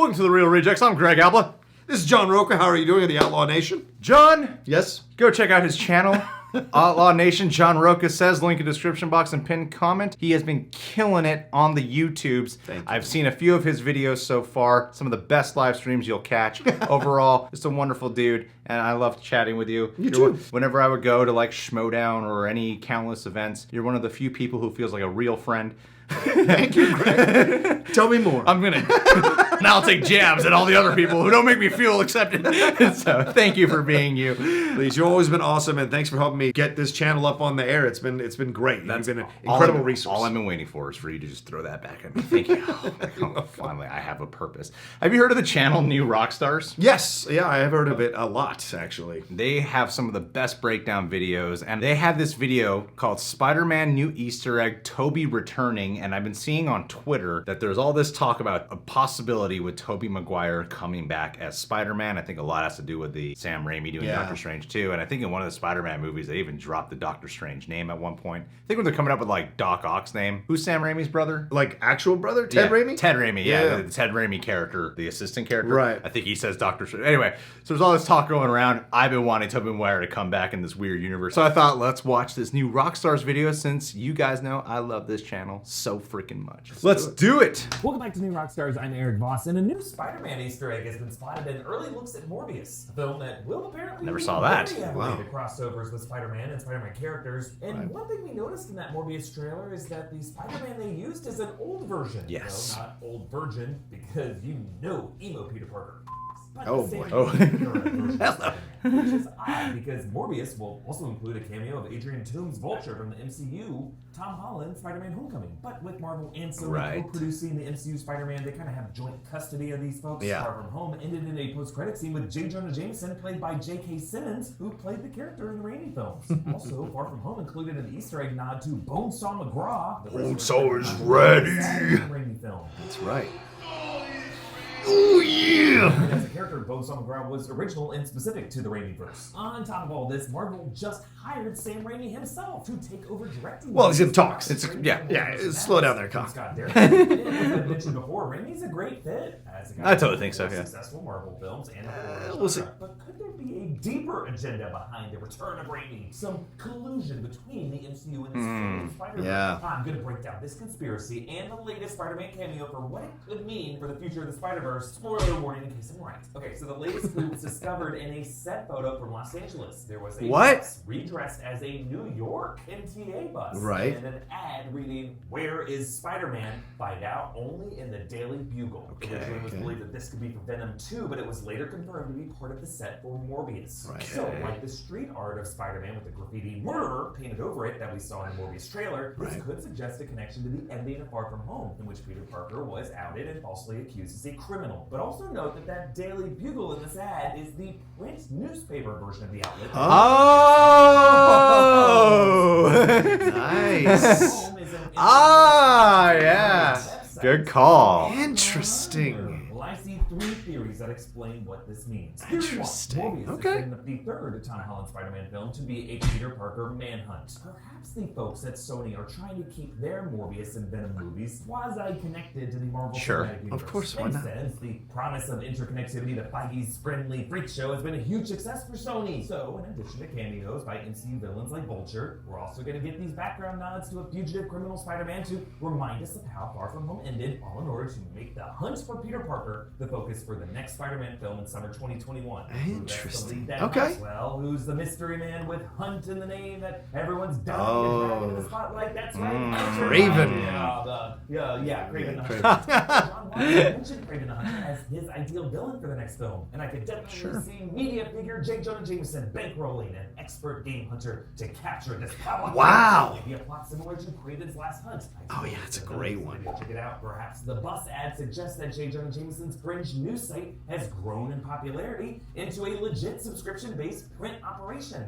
Welcome to The Real Rejects. I'm Greg Alba. This is John Rocha. How are you doing in the Outlaw Nation? John, Yes. go check out his channel, Outlaw Nation. John Rocha says, link in description box and pinned comment. He has been killing it on the YouTubes. Thank you. I've seen a few of his videos so far. Some of the best live streams you'll catch. Overall, just a wonderful dude, and I love chatting with you. You too. Whenever I would go to like Schmodown or any countless events, you're one of the few people who feels like a real friend. Thank you, Greg. Tell me more. I'm gonna now take jabs at all the other people who don't make me feel accepted. So thank you for being you. Please, you've always been awesome, and thanks for helping me get this channel up on the air. It's been great. That's been an incredible resource. All I've been waiting for is for you to just throw that back at me. Thank you. Oh, finally, I have a purpose. Have you heard of the channel New Rockstars? Yes, yeah, I have heard of it a lot, actually. They have some of the best breakdown videos, and they have this video called Spider-Man New Easter Egg, Tobey Returning, and I've been seeing on Twitter that there's all this talk about a possibility with Tobey Maguire coming back as Spider-Man. I think a lot has to do with the Sam Raimi doing Doctor Strange too, and I think in one of the Spider-Man movies they even dropped the Doctor Strange name at one point. I think when they're coming up with like Doc Ock's name. Who's Sam Raimi's brother? Like actual brother? Ted Raimi? Ted Raimi, yeah. The Ted Raimi character, the assistant character. Right. I think he says Doctor Strange. Anyway, so there's all this talk going around. I've been wanting Tobey Maguire to come back in this weird universe. So I thought, let's watch this new Rockstars video since you guys know I love this channel so freaking much. Let's do it. Welcome back to New Rockstars. I'm Eric Voss, and a new Spider-Man Easter egg has been spotted in early looks at Morbius, a film that will apparently Never be saw that. very heavily to crossovers with Spider-Man and Spider-Man characters. And one thing we noticed in that Morbius trailer is that the Spider-Man they used is an old version. Yes. No, not old virgin, because you know emo Peter Parker. But Oh, the same boy. Oh. version of Spider-Man, which is odd because Morbius will also include a cameo of Adrian Toomes' Vulture from the MCU, Tom Holland, Spider-Man Homecoming. But with Marvel and Sony Right. co-producing the MCU Spider-Man, they kind of have joint custody of these folks. Yeah. Far From Home ended in a post-credit scene with J. Jonah Jameson, played by J.K. Simmons, who played the character in the Raimi films. Also, Far From Home included an Easter egg nod to Bonesaw McGraw. Bonesaw is ready. Raimi film. That's right. Oh yeah. And as a character, Bonesaw McGraw was original and specific to the Raimi-verse. On top of all this, Marvel just hired Sam Raimi himself to take over directing. Well, he's in talks. Yeah, slow down there, Kyle. Scott Derrick. As I mentioned before, Raimi's a great fit as a guy I totally think so, yeah. Successful Marvel films and we'll see. But could there be a deeper agenda behind the return of Raimi? Some collusion between the MCU and the Spider-Man? yeah. I'm going to break down this conspiracy and the latest Spider-Man cameo for what it could mean for the future of the Spider-Verse. Spoiler warning in case I'm right. Okay, so the latest clue was discovered in a set photo from Los Angeles. There was a What? bus redressed as a New York MTA bus. Right. And an ad reading, "Where is Spider-Man? Find out only in the Daily Bugle." Okay, Originally it was okay. believed that this could be for Venom 2, but it was later confirmed to be part of the set for Morbius. Right. So, like the street art of Spider-Man with the graffiti "murder" painted over it that we saw in the Morbius trailer, this Right. could suggest a connection to the ending of Far From Home, in which Peter Parker was outed and falsely accused as a criminal. But also note that Daily Bugle in this ad is the print newspaper version of the outlet. Oh. Nice. Home is an Yeah. website. Good call. Interesting. Well, I see three theories that explain what this means. Interesting. Theory one, Morbius Okay. is setting up the third Tom Holland Spider-Man film to be a Peter Parker manhunt. Perhaps the folks at Sony are trying to keep their Morbius and Venom movies quasi-connected to the Marvel Sure. Cinematic Universe. Of course, why Makes not? sense. The promise of interconnectivity to Feige's friendly freak show has been a huge success for Sony. So, in addition to cameos by MCU villains like Vulture, we're also going to get these background nods to a fugitive criminal Spider-Man to remind us of how Far From Home ended, all in order to make the hunt for Peter Parker the focus for the next Spider-Man film in summer 2021. Interesting. That Okay. Well, who's the mystery man with Hunt in the name that everyone's dying to drag into the spotlight? That's right. Craven. Yeah, Craven the Hunter. John Watson mentioned Craven the Hunter as his ideal villain for the next film, and I could definitely see media figure J. Jonah Jameson bankrolling an expert game hunter to capture this powerful. Wow. Maybe a plot similar to Craven's Last Hunt. Oh, yeah, it's a great one. Check it out. Perhaps the bus ad suggests that J. Jonah Jameson's cringe news site has grown in popularity into a legit subscription-based print operation.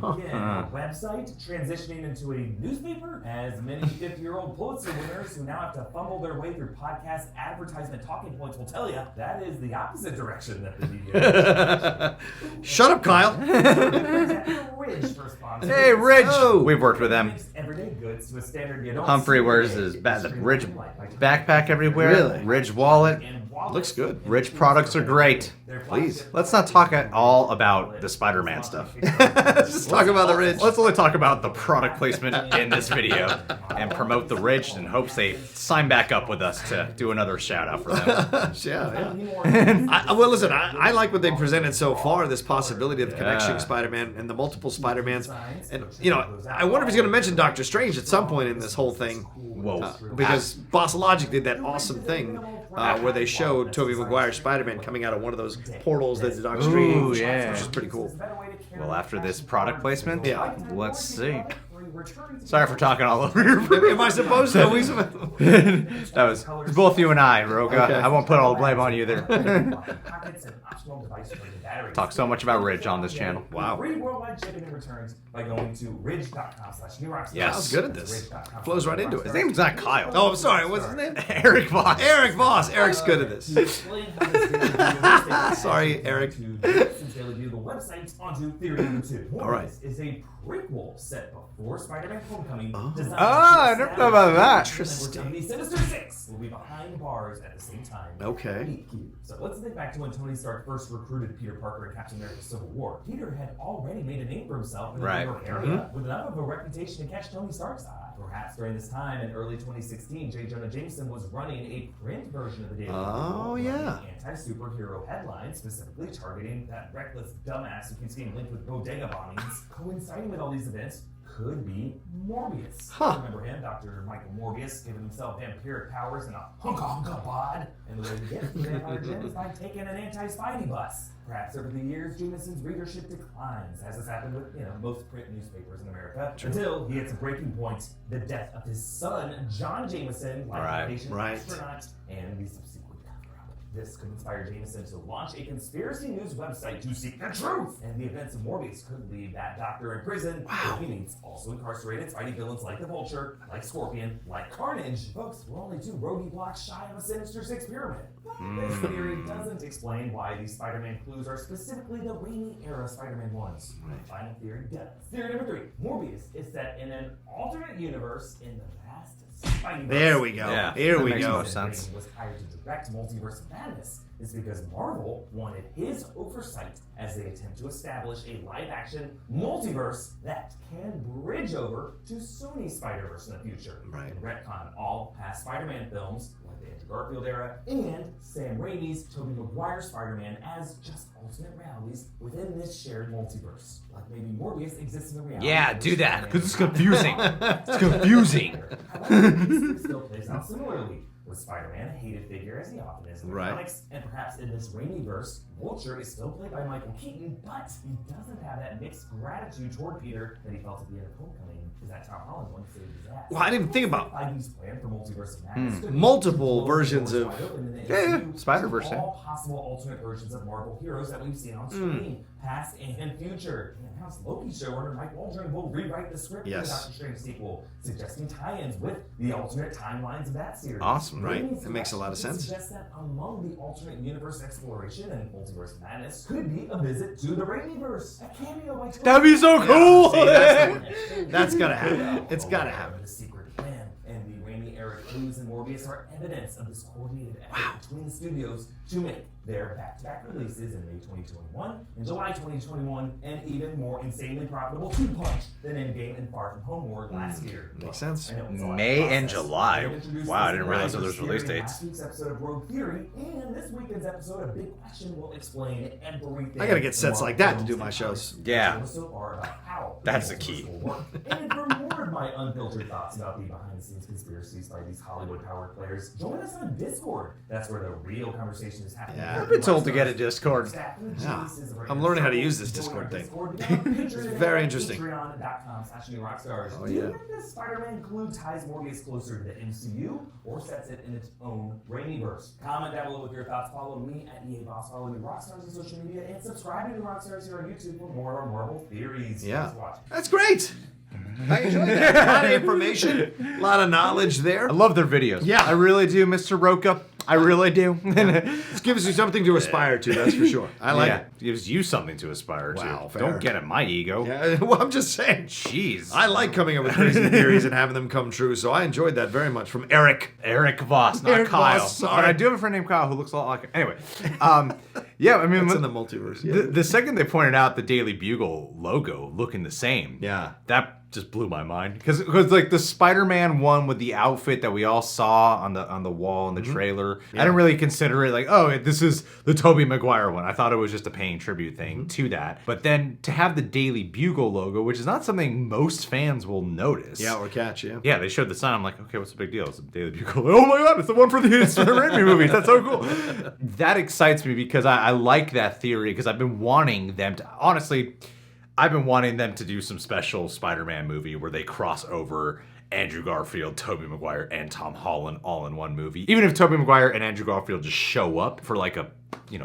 Again, a website transitioning into a newspaper? As many 50-year-old Pulitzer winners who now have to fumble their way through podcast advertisement talking points will tell you, that is the opposite direction that the media is. Shut up, Kyle. Hey, Ridge! Oh. We've worked with them. Everyday goods to a standard you don't Humphrey see wears every his day. the Ridge backpack everywhere. Really? Ridge wallet. Looks good. Ridge products are great. Please. Let's not talk at all about the Spider-Man stuff. Just talk about the Ridge. Let's only talk about the product placement in this video and promote the Ridge in hopes they sign back up with us to do another shout out for them. Yeah. Well, listen, I like what they presented so far, this possibility of connecting Spider-Man and the multiple Spider-Mans. And, I wonder if he's going to mention Doctor Strange at some point in this whole thing. Whoa. Because Boss Logic did that awesome thing where they showed Tobey Maguire's Spider-Man coming out of one of those portals that the Doctor Strange, yeah. which is pretty cool. Well, after this product placement, Yeah. let's see. Sorry for talking all over your. Am I supposed to? That was both you and I, Rocha. Okay. I won't put all the blame on you there. Talk so much about Ridge on this channel. Wow. Free worldwide shipping and returns by going to ridge.com/newrockstars. Yes. Kyle's good at this. Flows right into it. His name's not Kyle. Oh, I'm sorry. What's his name? Eric Voss. Eric Voss. Eric's good at this. Sorry, Eric. Since they review the website onto theory number 2. All right. This is a prequel set before Spider-Man Homecoming. designed Ah, I to never thought about that. Interesting. The Sinister Six will be behind bars at the same time. Okay. So let's think back to when Tony Stark first recruited Peter Parker in Captain America: Civil War. Peter had already made a name for himself in the Right. New York area with enough of a reputation to catch Tony Stark's eye. Perhaps during this time in early 2016, J. Jonah Jameson was running a print version of the Daily Oh, Bugle, yeah. running anti-superhero headlines, specifically targeting that reckless dumbass who keeps getting linked with bodega bombings. Coinciding with all these events could be Morbius. Huh. Remember him, Dr. Michael Morbius, giving himself vampiric powers and a hunka bod. And the way he gets the vampire gem is by taking an anti-Spidey bus. Perhaps over the years, Jameson's readership declines, as has happened with most print newspapers in America, until he hits a breaking point: the death of his son, John Jameson, like Right. Foundation Right. astronaut, and the subsequent cover-up. This could inspire Jameson to launch a conspiracy news website to seek the truth. And the events of Morbius could leave that doctor in prison. Wow. He means also incarcerated Spidey villains like the Vulture, like Scorpion, like Carnage. Folks, we're only 2 roadie blocks shy of a Sinister Six pyramid. But this theory doesn't explain why these Spider-Man clues are specifically the Raimi-era Spider-Man ones. Final theory does. Theory number 3. Morbius is set in an alternate universe in the vast Spideyverse. There we go. Yeah, Here that we makes go. most sense. Was hired to direct Multiverse of Madness is because Marvel wanted his oversight as they attempt to establish a live-action multiverse that can bridge over to Sony's Spider-Verse in the future. Right. And retcon all past Spider-Man films, like the Andrew Garfield era, and Sam Raimi's Tobey Maguire Spider-Man as just alternate realities within this shared multiverse. Like maybe Morbius exists in a reality. Yeah, where do that, because it's Spider-Man- confusing. It's confusing. However, this still plays out similarly, with Spider-Man a hated figure as he often is in the Right. comics, and perhaps in this Raimi-verse, Vulture is still played by Michael Keaton, but he doesn't have that mixed gratitude toward Peter that he felt at the end of Homecoming, because that Tom Holland one saved his ass. Well, I didn't think about Feige's plan for Multiverse of Madness could be multiple to versions blow of- the doors wide open in the Yeah, MCU Spider-Verse, to yeah. all possible alternate versions of Marvel heroes that we've seen on screen, past and future. And announced Loki showrunner Mike Waldron will rewrite the script Yes. for the Doctor Strange sequel, suggesting tie-ins with the alternate timelines of that series. Awesome. Right. Raimi's That makes a lot of direction sense. suggests that among the alternate universe exploration and Multiverse of Madness could be a visit to the Raimiverse, a cameo by Tobey. That'd be so cool. See, that's gotta happen. It's gotta happen. The secret plan and the Raimi-era clues in Morbius are evidence of this coordinated effort between the studios to make their back-to-back releases in May 2021 and July 2021, and even more insanely profitable two-punch than Endgame and Far From Home were last year. Makes sense. I know it's a lot of May and process. July. They introduced Wow, I this didn't realize Rockstars there was release theory in dates. Last week's episode of Rogue Theory, and this weekend's episode of Big Question will explain everything. I gotta get sets like that to do my shows. Yeah. So far about how That's the key. will work. And for more of my unfiltered thoughts about the behind-the-scenes conspiracies by these Hollywood power players, join us on Discord. That's where the real conversation is happening. Yeah. Yeah. I've been told to get a Discord. Yeah. I'm learning how to use this Discord thing. It's very interesting. Patreon.com/Rockstars. Oh, Do you yeah. think this Spider-Man clue ties Morbius closer to the MCU or sets it in its own Raimiverse? Comment down below with your thoughts. Follow me at EA Boss. Follow me Rockstars on social media, and subscribe to Rockstars here on YouTube for more of our Marvel theories. Yeah. Thanks for watching. That's great. I enjoyed that. A lot of information, a lot of knowledge there. I love their videos. Yeah. I really do, Mr. Rocha. I really do. This gives you something to aspire to, that's for sure. I like it. Gives you something to aspire Wow, to. fair. Don't get at my ego. Yeah, well, I'm just saying. Jeez. I like coming up with crazy theories and having them come true, so I enjoyed that very much from Eric. Eric Voss, not Eric Kyle. Voss, sorry. But I do have a friend named Kyle who looks a lot like him. Anyway, yeah, I mean, It's in the multiverse. Yeah. the second they pointed out the Daily Bugle logo looking the same, Yeah. that just blew my mind because like the Spider-Man one with the outfit that we all saw on the wall in the trailer, I didn't really consider it like, oh, this is the Tobey Maguire one. I thought it was just a paying tribute thing to that. But then to have the Daily Bugle logo, which is not something most fans will notice. Yeah, or catch, yeah. Yeah, they showed the sign. I'm like, okay, what's the big deal? It's the Daily Bugle. Oh my god, it's the one for the Raimi movies. That's so cool. That excites me because I like that theory because I've been wanting them to, honestly, I've been wanting them to do some special Spider-Man movie where they cross over Andrew Garfield, Tobey Maguire, and Tom Holland all in one movie. Even if Tobey Maguire and Andrew Garfield just show up for like a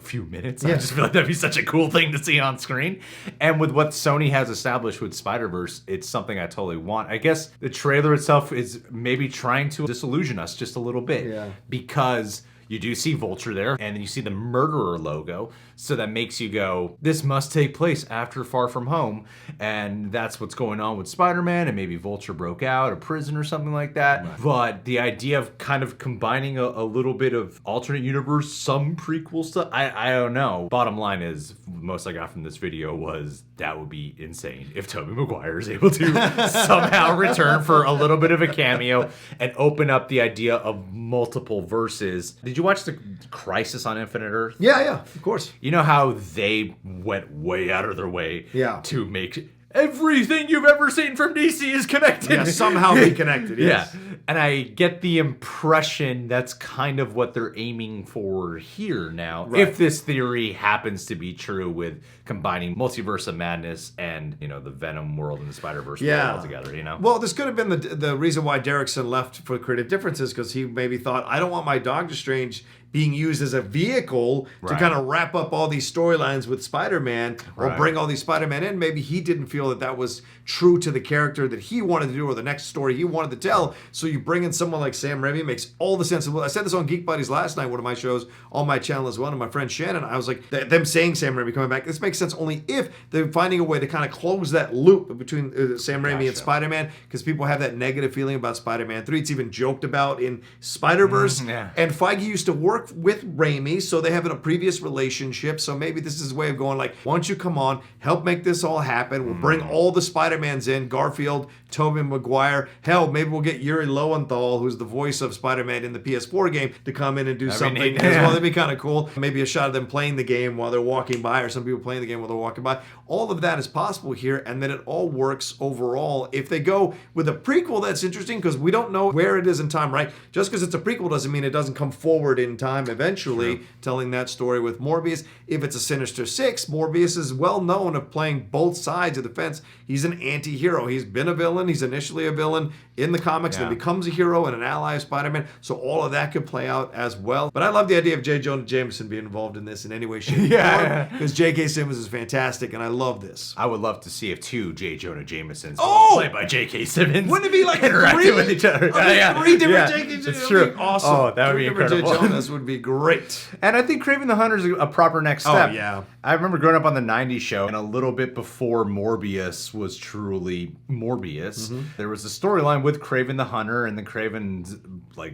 few minutes. I just feel like that'd be such a cool thing to see on screen. And with what Sony has established with Spider-Verse, it's something I totally want. I guess the trailer itself is maybe trying to disillusion us just a little bit. Yeah. Because you do see Vulture there, and then you see the Murderer logo, so that makes you go, this must take place after Far From Home, and that's what's going on with Spider-Man, and maybe Vulture broke out of prison or something like that. Right. But the idea of kind of combining a little bit of alternate universe, some prequel stuff, I don't know. Bottom line is, most I got from this video was that would be insane if Tobey Maguire is able to somehow return for a little bit of a cameo and open up the idea of multiple verses. Did you watch the Crisis on Infinite Earth? Yeah, of course. You know how they went way out of their way to make everything you've ever seen from DC is connected. Yeah, somehow be connected, yes. Yeah. And I get the impression that's kind of what they're aiming for here now. Right. If this theory happens to be true with combining Multiverse of Madness and, the Venom world and the Spider-Verse world all together, Well, this could have been the reason why Derrickson left for Creative Differences, because he maybe thought, I don't want my Doctor Strange being used as a vehicle to kind of wrap up all these storylines with Spider-Man or bring all these Spider-Man in. Maybe he didn't feel that that was true to the character that he wanted to do or the next story he wanted to tell. So you bring in someone like Sam Raimi, makes all the sense. I said this on Geek Buddies last night, one of my shows on my channel as well, and my friend Shannon, I was like, them saying Sam Raimi coming back, this makes sense only if they're finding a way to kind of close that loop between Sam Raimi and Spider-Man, because people have that negative feeling about Spider-Man 3. It's even joked about in Spider-Verse. And Feige used to work with Raimi, so they have a previous relationship. So maybe this is his way of going like, why don't you come on, help make this all happen. We'll bring all the Spider-Mans in, Garfield, Tobey Maguire. Hell, maybe we'll get Yuri Lowenthal, who's the voice of Spider-Man in the PS4 game, to come in and do something as well. That'd be kind of cool. Maybe a shot of them playing the game while they're walking by, or some people playing the game while they're walking by. All of that is possible here, and then it all works overall. If they go with a prequel, that's interesting, because we don't know where it is in time, right? Just because it's a prequel doesn't mean it doesn't come forward in time eventually, telling that story with Morbius. If it's a Sinister Six, Morbius is well known of playing both sides of the fence. He's an anti-hero. He's been a villain. He's initially a villain in the comics, then becomes a hero and an ally of Spider-Man. So all of that could play out as well. But I love the idea of J. Jonah Jameson being involved in this in any way, shape, or form, because J.K. Simmons is fantastic, and I love this. I would love to see if two J. Jonah Jamesons played by J.K. Simmons. Wouldn't it be like interacting with each other? Three different J.K. Simmons. It's true. Be awesome. Oh, that would be incredible. J. Jonas would be great. And I think Kraven the Hunter is a proper next step. Oh, yeah. I remember growing up on the 90s show, and a little bit before Morbius was truly Morbius, there was a storyline with Kraven the Hunter and then Kraven's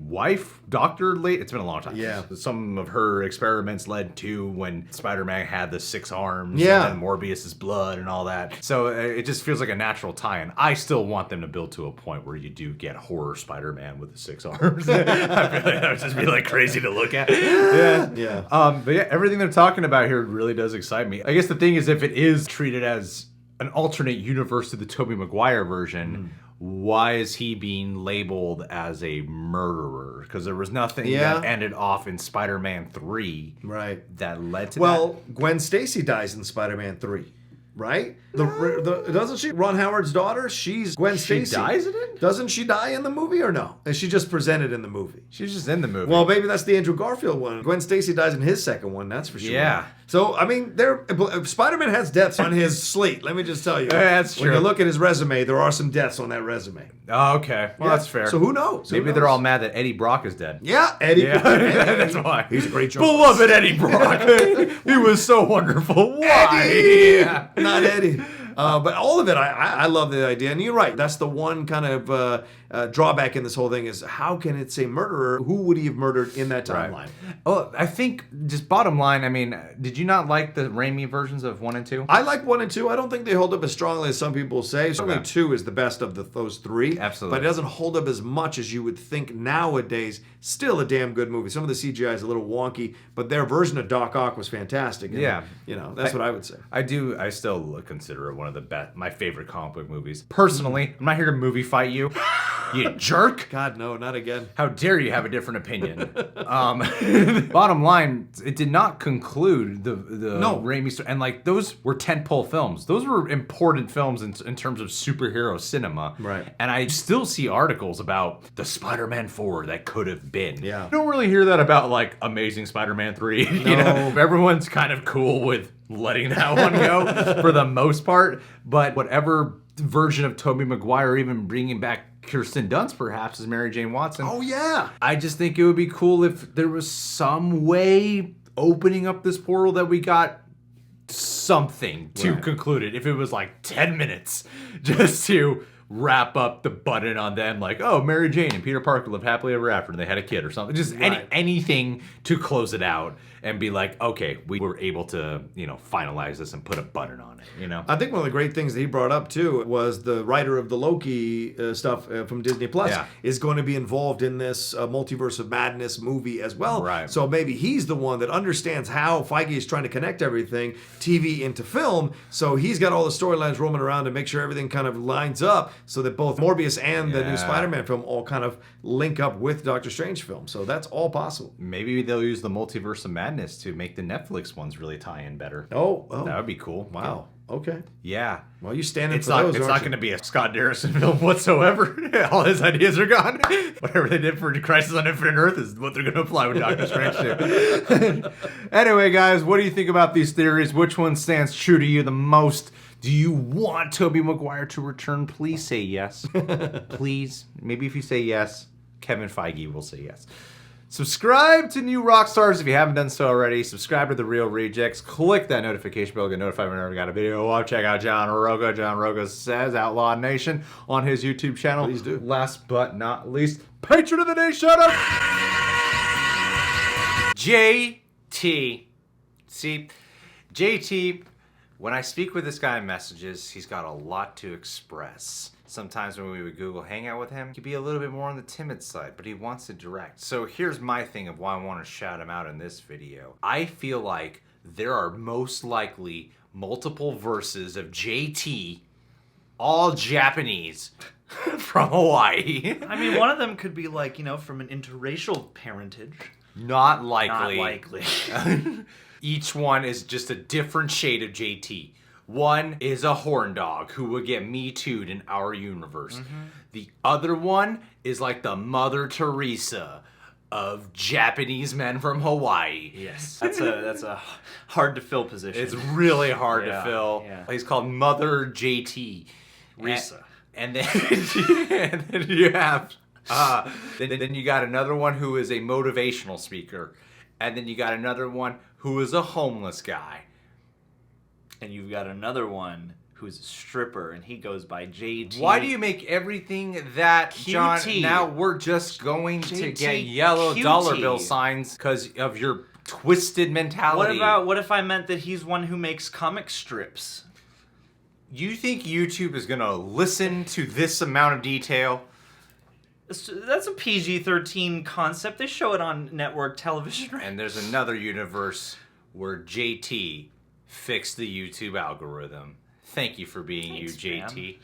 wife, doctor, it's been a long time. Yeah. Some of her experiments led to when Spider-Man had the 6 arms and then Morbius's blood and all that. So it just feels like a natural tie-in. I still want them to build to a point where you do get horror Spider-Man with the 6 arms. I feel like that would just be crazy to look at. But yeah, everything they're talking about here really does excite me. I guess the thing is, if it is treated as an alternate universe to the Tobey Maguire version, why is he being labeled as a murderer? Because there was nothing that ended off in Spider-Man 3 that led to that. Well, Gwen Stacy dies in Spider-Man 3. Right? Doesn't she? Ron Howard's daughter? She's Gwen Stacy. She dies in it? Doesn't she die in the movie or no? Is she just presented in the movie? She's just in the movie. Well, maybe that's the Andrew Garfield one. Gwen Stacy dies in his second one, that's for sure. Yeah. So, I mean, Spider-Man has deaths on his slate, let me just tell you. That's true. When you look at his resume, there are some deaths on that resume. Oh, okay. Well, that's fair. So who knows? Maybe they're all mad that Eddie Brock is dead. Yeah, Eddie. Yeah, that's why. He's a great journalist. Beloved Eddie Brock. He was so wonderful. Why? Eddie! Yeah. Not Eddie. But all of it, I love the idea. And you're right. That's the one kind of drawback in this whole thing is how can it say murderer? Who would he have murdered in that timeline? Right. Oh, I think just bottom line, I mean, did you not like the Raimi versions of 1 and 2? I like 1 and 2. I don't think they hold up as strongly as some people say. Certainly 2 is the best of those 3. Absolutely. But it doesn't hold up as much as you would think nowadays. Still a damn good movie. Some of the CGI is a little wonky, but their version of Doc Ock was fantastic. And, you know, that's what I would say. I still consider it one of the best, my favorite comic book movies. Personally, I'm not here to movie fight you. You jerk. God, no, not again. How dare you have a different opinion? Bottom line, it did not conclude the Raimi story. And like, those were tentpole films. Those were important films in terms of superhero cinema. Right. And I still see articles about the Spider-Man 4 that could have been. Yeah. You don't really hear that about like Amazing Spider-Man 3. No. You know, everyone's kind of cool with letting that one go for the most part. But whatever version of Tobey Maguire, even bringing back Kirsten Dunst perhaps as Mary Jane Watson. Oh, yeah. I just think it would be cool if there was some way opening up this portal that we got something to conclude it. If it was like 10 minutes just to wrap up the button on them, like, oh, Mary Jane and Peter Parker lived happily ever after and they had a kid or something. Just anything to close it out and be like, okay, we were able to, you know, finalize this and put a button on it, you know? I think one of the great things that he brought up, too, was the writer of the Loki stuff from Disney Plus is going to be involved in this Multiverse of Madness movie as well. Right. So maybe he's the one that understands how Feige is trying to connect everything, TV into film. So he's got all the storylines roaming around to make sure everything kind of lines up so that both Morbius and the new Spider-Man film all kind of link up with Doctor Strange film. So that's all possible. Maybe they'll use the Multiverse of Madness to make the Netflix ones really tie in better. Oh. That would be cool. Wow. Okay. Yeah. Well, you stand in It's for not, those, it's aren't not you? going to be a Scott Derrickson film whatsoever. All his ideas are gone. Whatever they did for Crisis on Infinite Earth is what they're going to apply with Doctor Strange too. Anyway, guys, what do you think about these theories? Which one stands true to you the most? Do you want Tobey Maguire to return? Please say yes. Please. Maybe if you say yes, Kevin Feige will say yes. Subscribe to New Rockstars if you haven't done so already. Subscribe to The Real Rejects. Click that notification bell to get notified whenever we got a video up. Check out John Rocha. John Rocha Says Outlaw Nation on his YouTube channel. Please do. Last but not least, Patron of the Day shout out! JT. See, JT, when I speak with this guy in messages, he's got a lot to express. Sometimes when we would Google Hangout with him, he'd be a little bit more on the timid side, but he wants it direct. So here's my thing of why I want to shout him out in this video. I feel like there are most likely multiple verses of JT, all Japanese, from Hawaii. I mean, one of them could be like, you know, from an interracial parentage. Not likely. Not likely. Each one is just a different shade of JT. One is a horn dog who would get Me Too'd in our universe. Mm-hmm. The other one is like the Mother Teresa of Japanese men from Hawaii. Yes. That's a hard to fill position. It's really hard to fill. Yeah. He's called Mother JT. Risa. And then, and then you have then you got another one who is a motivational speaker. And then you got another one who is a homeless guy. And you've got another one who's a stripper, and he goes by JT. Why do you make everything that, John? QT. Now we're just going to JT get yellow QT. dollar bill signs because of your twisted mentality. What if I meant that he's one who makes comic strips? You think YouTube is going to listen to this amount of detail? That's a PG-13 concept. They show it on network television. And there's another universe where JT fixed the YouTube algorithm. Thanks, you for being Thanks, you, JT. man.